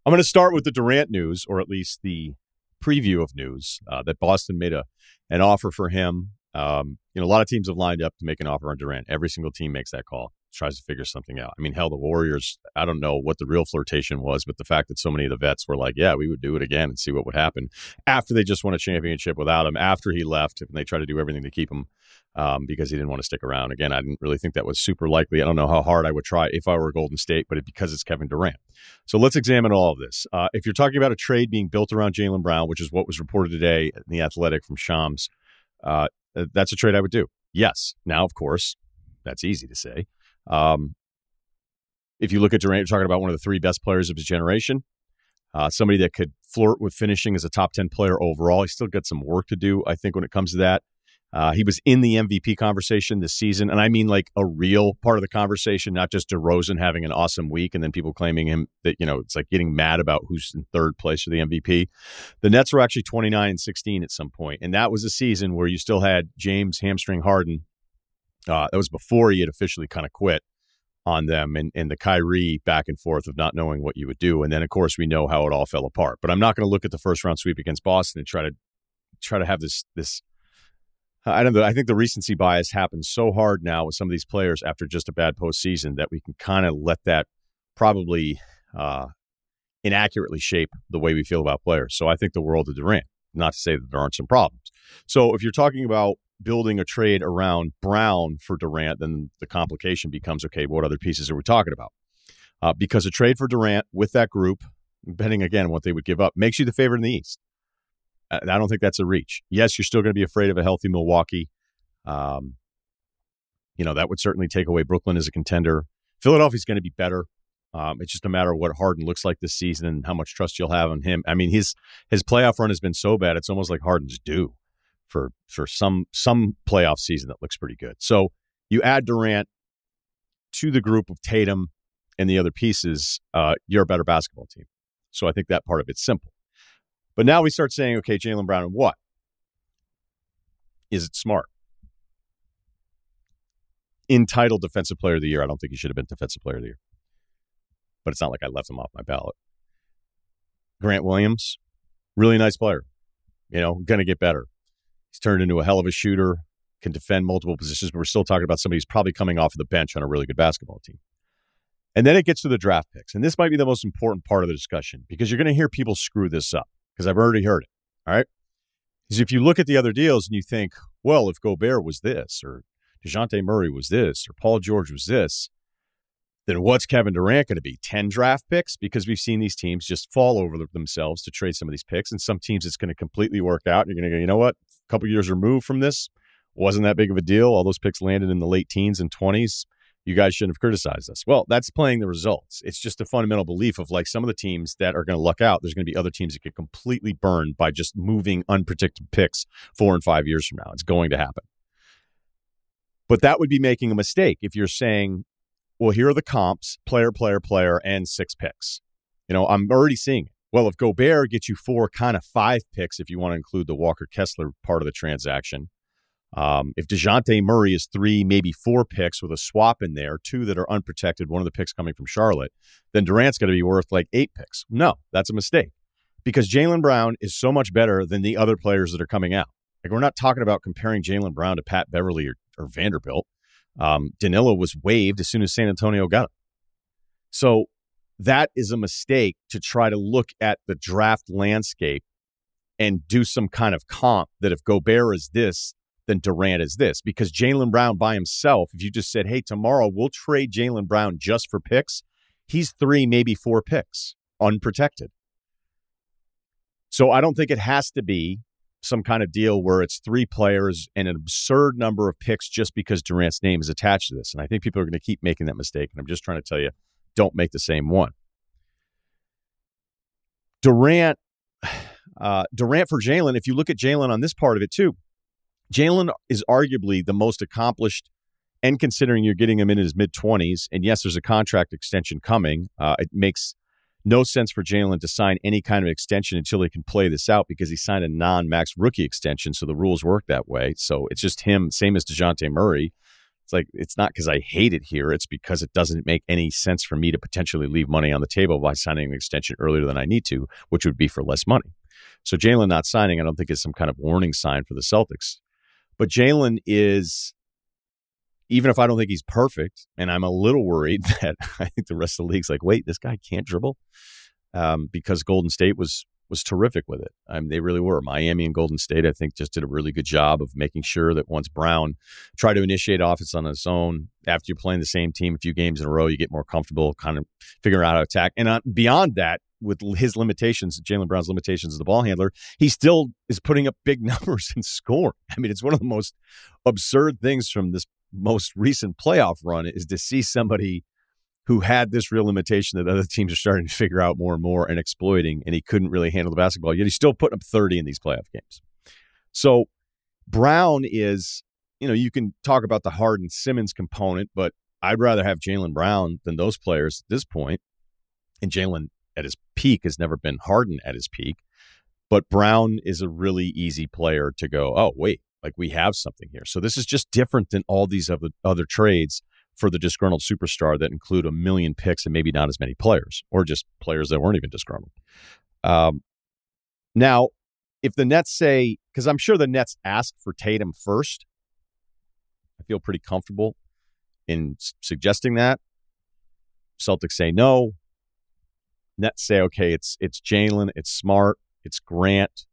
I'm going to start with the Durant news, or at least the preview of news, that Boston made an offer for him. A lot of teams have lined up to make an offer on Durant. Every single team makes that call, tries to figure something out. I mean, hell, the Warriors, I don't know what the real flirtation was, but the fact that so many of the vets were like, yeah, we would do it again and see what would happen after they just won a championship without him, after he left, and they tried to do everything to keep him because he didn't want to stick around. Again, I didn't really think that was super likely. I don't know how hard I would try if I were Golden State, but because it's Kevin Durant. So let's examine all of this. If you're talking about a trade being built around Jaylen Brown, which is what was reported today in The Athletic from Shams, that's a trade I would do. Yes. Now, of course, that's easy to say. If you look at Durant, you're talking about one of the three best players of his generation, somebody that could flirt with finishing as a top 10 player overall. He's still got some work to do, I think, when it comes to that. He was in the MVP conversation this season, and I mean like a real part of the conversation, not just DeRozan having an awesome week and then people claiming him that, it's like getting mad about who's in third place for the MVP. The Nets were actually 29-16 at some point, and that was a season where you still had James hamstring Harden. That was before he had officially kind of quit on them, and the Kyrie back and forth of not knowing what you would do. And then, of course, we know how it all fell apart. But I'm not going to look at the first round sweep against Boston and try to have this. I don't know. I think the recency bias happens so hard now with some of these players after just a bad postseason that we can kind of let that probably inaccurately shape the way we feel about players. So I think the world of Durant, not to say that there aren't some problems. So if you're talking about building a trade around Brown for Durant, then the complication becomes, okay, what other pieces are we talking about? Because a trade for Durant with that group, depending again on what they would give up, makes you the favorite in the East. I don't think that's a reach. Yes, you're still going to be afraid of a healthy Milwaukee. That would certainly take away Brooklyn as a contender. Philadelphia's going to be better. It's just a matter of what Harden looks like this season and how much trust you'll have on him. I mean, his playoff run has been so bad, it's almost like Harden's due for some playoff season that looks pretty good. So you add Durant to the group of Tatum and the other pieces, you're a better basketball team. So I think that part of it's simple. But now we start saying, okay, Jaylen Brown, and what? Is it smart? Entitled Defensive Player of the Year. I don't think he should have been Defensive Player of the Year. But it's not like I left him off my ballot. Grant Williams, really nice player. Going to get better. He's turned into a hell of a shooter, can defend multiple positions, but we're still talking about somebody who's probably coming off of the bench on a really good basketball team. And then it gets to the draft picks. And this might be the most important part of the discussion because you're going to hear people screw this up. Because I've already heard it, all right? Because if you look at the other deals and you think, well, if Gobert was this, or DeJounte Murray was this, or Paul George was this, then what's Kevin Durant going to be? 10 draft picks? Because we've seen these teams just fall over themselves to trade some of these picks, and some teams it's going to completely work out. And you're going to go, you know what? A couple years removed from this, wasn't that big of a deal. All those picks landed in the late teens and 20s. You guys shouldn't have criticized us. Well, that's playing the results. It's just a fundamental belief of like some of the teams that are going to luck out. There's going to be other teams that get completely burned by just moving unprotected picks 4 and 5 years from now. It's going to happen. But that would be making a mistake if you're saying, well, here are the comps, player, and 6 picks. I'm already seeing it. Well, if Gobert gets you 4, kind of 5 picks, if you want to include the Walker Kessler part of the transaction, if DeJounte Murray is 3, maybe 4 picks with a swap in there, 2 that are unprotected, one of the picks coming from Charlotte, then Durant's going to be worth like 8 picks. No, that's a mistake because Jaylen Brown is so much better than the other players that are coming out. Like we're not talking about comparing Jaylen Brown to Pat Beverly or Vanderbilt. Danilo was waived as soon as San Antonio got him. So that is a mistake to try to look at the draft landscape and do some kind of comp that if Gobert is this, then Durant is this. Because Jaylen Brown by himself, if you just said, hey, tomorrow we'll trade Jaylen Brown just for picks, he's 3, maybe 4 picks, unprotected. So I don't think it has to be some kind of deal where it's 3 players and an absurd number of picks just because Durant's name is attached to this. And I think people are going to keep making that mistake. And I'm just trying to tell you, don't make the same one. Durant for Jaylen, if you look at Jaylen on this part of it too, Jaylen is arguably the most accomplished, and considering you're getting him in his mid-20s, and yes, there's a contract extension coming, it makes no sense for Jaylen to sign any kind of extension until he can play this out because he signed a non-max rookie extension, so the rules work that way. So it's just him, same as DeJounte Murray. It's like, it's not because I hate it here. It's because it doesn't make any sense for me to potentially leave money on the table by signing an extension earlier than I need to, which would be for less money. So Jaylen not signing, I don't think is some kind of warning sign for the Celtics. But Jaylen is, even if I don't think he's perfect, and I'm a little worried that I think the rest of the league's like, wait, this guy can't dribble, because Golden State was terrific with it. They really were. Miami and Golden State, I think, just did a really good job of making sure that once Brown tried to initiate offense on his own, after you're playing the same team a few games in a row, you get more comfortable kind of figuring out how to attack. And beyond that, with his limitations, Jaylen Brown's limitations as the ball handler, he still is putting up big numbers and scoring. I mean, it's one of the most absurd things from this most recent playoff run is to see somebody who had this real limitation that other teams are starting to figure out more and more and exploiting, and he couldn't really handle the basketball, yet he's still putting up 30 in these playoff games. So Brown is, you can talk about the Harden Simmons component, but I'd rather have Jaylen Brown than those players at this point. And Jaylen at his peak has never been Harden at his peak, but Brown is a really easy player to go, oh, wait, like we have something here. So this is just different than all these other trades for the disgruntled superstar that include a million picks and maybe not as many players, or just players that weren't even disgruntled. Now, if the Nets say, because I'm sure the Nets asked for Tatum first, I feel pretty comfortable in suggesting that. Celtics say no. Nets say, okay, it's Jaylen, it's Smart, it's Grant,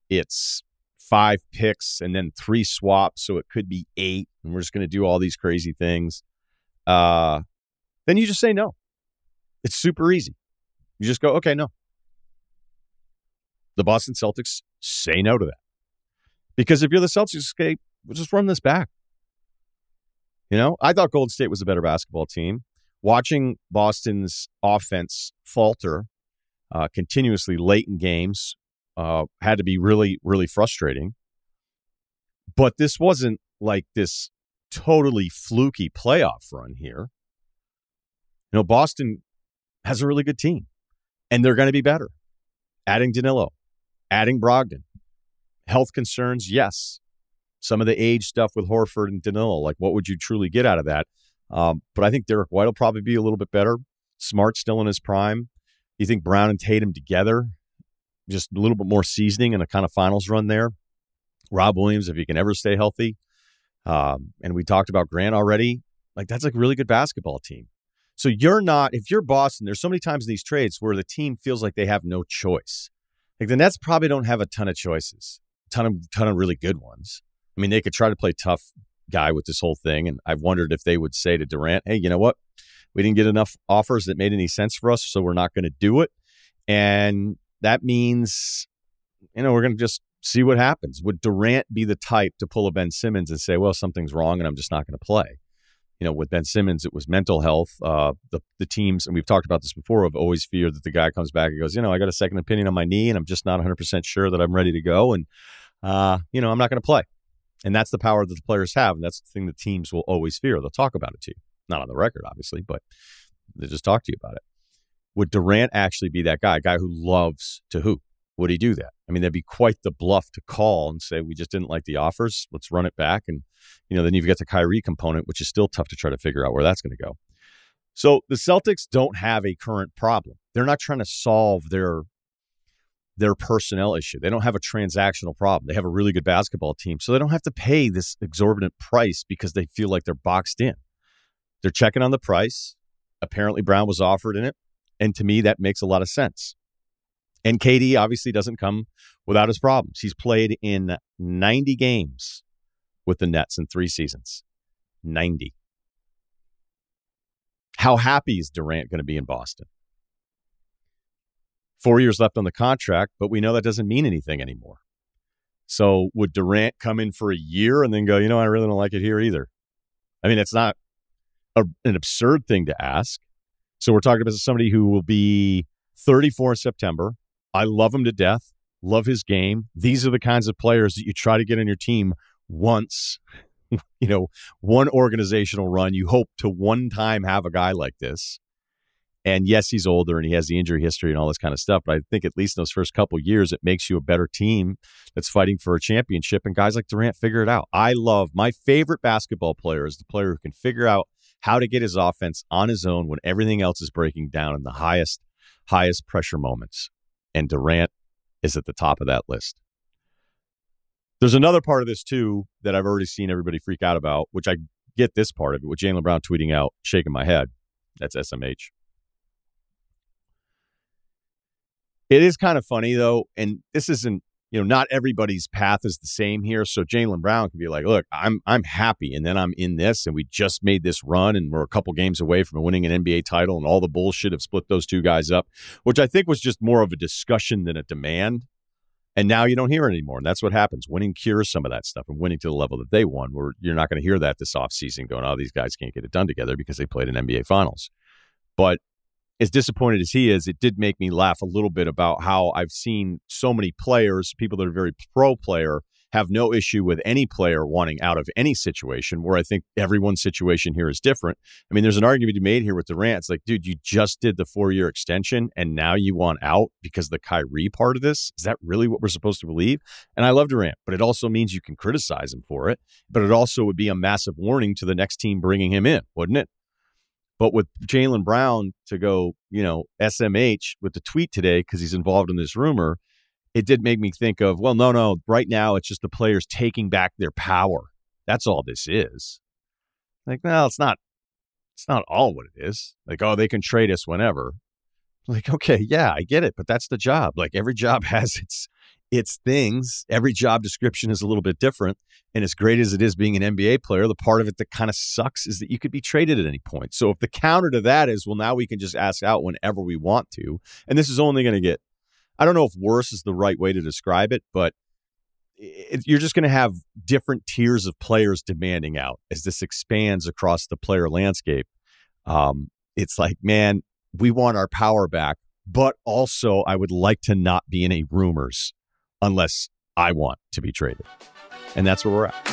it's 5 picks and then 3 swaps, so it could be 8, and we're just going to do all these crazy things. Then you just say no. It's super easy. You just go, okay, no. The Boston Celtics say no to that. Because if you're the Celtics, okay, we'll just run this back. I thought Golden State was a better basketball team. Watching Boston's offense falter continuously late in games had to be really, really frustrating. But this wasn't like this totally fluky playoff run here. Boston has a really good team, and they're going to be better. Adding Danilo, adding Brogdon. Health concerns, yes. Some of the age stuff with Horford and Danilo, like what would you truly get out of that? But I think Derek White will probably be a little bit better. Smart still in his prime. You think Brown and Tatum together, just a little bit more seasoning and a kind of finals run there. Rob Williams, if he can ever stay healthy. And we talked about Grant already. Like, that's a really good basketball team. So if you're Boston, there's so many times in these trades where the team feels like they have no choice. Like the Nets probably don't have a ton of choices, ton of really good ones. I mean, they could try to play tough guy with this whole thing. And I've wondered if they would say to Durant, hey, you know what? We didn't get enough offers that made any sense for us, so we're not going to do it. And that means, we're going to just see what happens. Would Durant be the type to pull a Ben Simmons and say, well, something's wrong and I'm just not going to play? With Ben Simmons, it was mental health. The teams, and we've talked about this before, have always feared that the guy comes back and goes, I got a second opinion on my knee and I'm just not 100% sure that I'm ready to go. And, I'm not going to play. And that's the power that the players have. And that's the thing that teams will always fear. They'll talk about it to you. Not on the record, obviously, but they just talk to you about it. Would Durant actually be that guy, a guy who loves to hoop? Would he do that? I mean, that'd be quite the bluff to call and say, we just didn't like the offers. Let's run it back. And, then you've got the Kyrie component, which is still tough to try to figure out where that's going to go. So the Celtics don't have a current problem. They're not trying to solve their personnel issue. They don't have a transactional problem. They have a really good basketball team, so they don't have to pay this exorbitant price because they feel like they're boxed in. They're checking on the price. Apparently Brown was offered in it, and to me that makes a lot of sense. And KD obviously doesn't come without his problems. He's played in 90 games with the Nets in 3 seasons. 90. How happy is Durant going to be in Boston? 4 years left on the contract, but we know that doesn't mean anything anymore. So would Durant come in for a year and then go, I really don't like it here either? I mean, it's not an absurd thing to ask. So we're talking about somebody who will be 34 in September. I love him to death. Love his game. These are the kinds of players that you try to get on your team once, one organizational run. You hope to one time have a guy like this. And yes, he's older and he has the injury history and all this kind of stuff. But I think at least in those first couple of years, it makes you a better team that's fighting for a championship. And guys like Durant figure it out. I love my favorite basketball player is the player who can figure out how to get his offense on his own when everything else is breaking down in the highest pressure moments. And Durant is at the top of that list. There's another part of this, too, that I've already seen everybody freak out about, which I get this part of it, with Jaylen Brown tweeting out, shaking my head. That's SMH. It is kind of funny, though, and this isn't, not everybody's path is the same here. So Jaylen Brown can be like, look, I'm happy, and then I'm in this, and we just made this run, and we're a couple games away from winning an NBA title, and all the bullshit have split those two guys up, which I think was just more of a discussion than a demand. And now you don't hear it anymore, and that's what happens. Winning cures some of that stuff, and winning to the level that they won, where you're not going to hear that this offseason going, oh, these guys can't get it done together because they played in NBA Finals. But as disappointed as he is, it did make me laugh a little bit about how I've seen so many players, people that are very pro-player, have no issue with any player wanting out of any situation, where I think everyone's situation here is different. I mean, there's an argument to be made here with Durant. It's like, dude, you just did the 4-year extension, and now you want out because of the Kyrie part of this? Is that really what we're supposed to believe? And I love Durant, but it also means you can criticize him for it. But it also would be a massive warning to the next team bringing him in, wouldn't it? But with Jaylen Brown to go, SMH with the tweet today because he's involved in this rumor, it did make me think of, well, no, right now it's just the players taking back their power. That's all this is. Like, well, it's not all what it is. Like, oh, they can trade us whenever. Like, okay, yeah, I get it, but that's the job. Like, every job has its things. Every job description is a little bit different. And as great as it is being an NBA player, the part of it that kind of sucks is that you could be traded at any point. So if the counter to that is, well, now we can just ask out whenever we want to, and this is only going to get, I don't know if worse is the right way to describe it, but you're just going to have different tiers of players demanding out as this expands across the player landscape. It's like, man, we want our power back, but also I would like to not be in any rumors unless I want to be traded. And that's where we're at.